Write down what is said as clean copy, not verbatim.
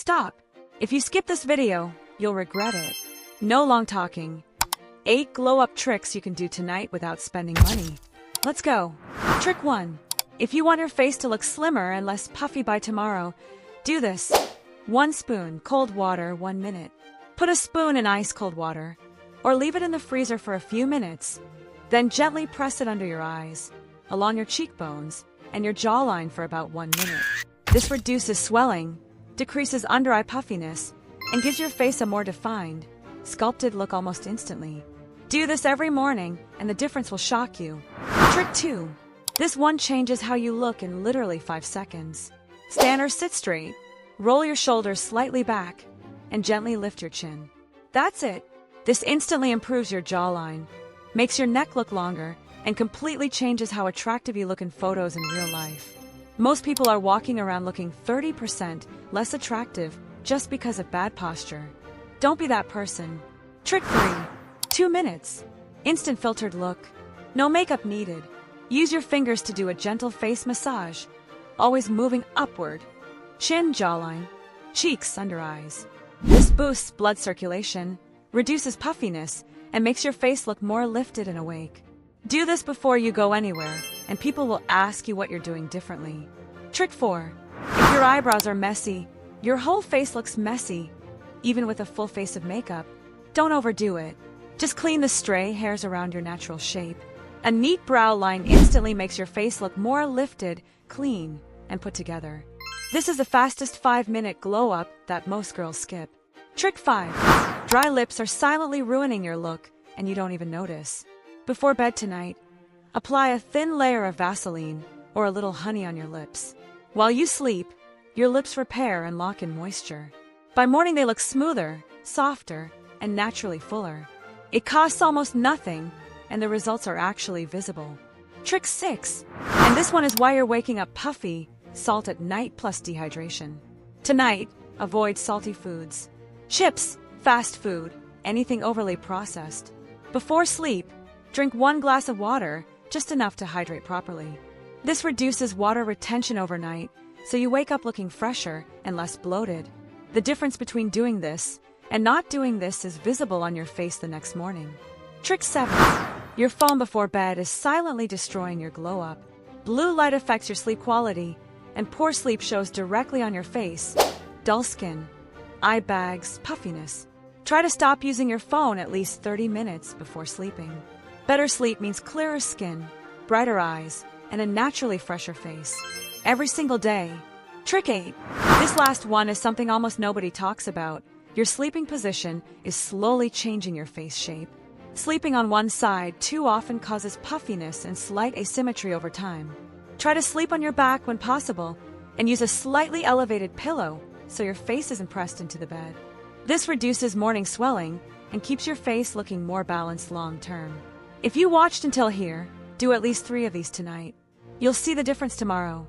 Stop. If you skip this video, you'll regret it. No long talking. 8 glow-up tricks you can do tonight without spending money. Let's go. Trick 1. If you want your face to look slimmer and less puffy by tomorrow, do this. 1 spoon cold water 1 minute. Put a spoon in ice cold water, or leave it in the freezer for a few minutes. Then gently press it under your eyes, along your cheekbones, and your jawline for about 1 minute. This reduces swelling, decreases under-eye puffiness, and gives your face a more defined, sculpted look almost instantly. Do this every morning, and the difference will shock you. Trick 2. This one changes how you look in literally 5 seconds. Stand or sit straight, roll your shoulders slightly back, and gently lift your chin. That's it. This instantly improves your jawline, makes your neck look longer, and completely changes how attractive you look in photos in real life. Most people are walking around looking 30% less attractive just because of bad posture. Don't be that person. Trick 3. 2 minutes. Instant filtered look. No makeup needed. Use your fingers to do a gentle face massage, always moving upward. Chin, jawline, cheeks, under eyes. This boosts blood circulation, reduces puffiness, and makes your face look more lifted and awake. Do this before you go anywhere, and people will ask you what you're doing differently. Trick 4. If your eyebrows are messy, your whole face looks messy, even with a full face of makeup. Don't overdo it. Just clean the stray hairs around your natural shape. A neat brow line instantly makes your face look more lifted, clean, and put together. This is the fastest 5-minute glow-up that most girls skip. Trick 5. Dry lips are silently ruining your look, and you don't even notice. Before bed tonight, apply a thin layer of Vaseline or a little honey on your lips. While you sleep, your lips repair and lock in moisture. By morning they look smoother, softer, and naturally fuller. It costs almost nothing, and the results are actually visible. Trick 6. And this one is why you're waking up puffy, salt at night plus dehydration. Tonight, avoid salty foods. Chips, fast food, anything overly processed. Before sleep, drink 1 glass of water, just enough to hydrate properly. This reduces water retention overnight, so you wake up looking fresher and less bloated. The difference between doing this and not doing this is visible on your face the next morning. Trick 7. Your phone before bed is silently destroying your glow-up. Blue light affects your sleep quality, and poor sleep shows directly on your face. Dull skin, eye bags, puffiness. Try to stop using your phone at least 30 minutes before sleeping. Better sleep means clearer skin, brighter eyes, and a naturally fresher face. Every single day. Trick 8. This last one is something almost nobody talks about. Your sleeping position is slowly changing your face shape. Sleeping on one side too often causes puffiness and slight asymmetry over time. Try to sleep on your back when possible, and use a slightly elevated pillow so your face isn't pressed into the bed. This reduces morning swelling and keeps your face looking more balanced long term. If you watched until here, do at least 3 of these tonight. You'll see the difference tomorrow.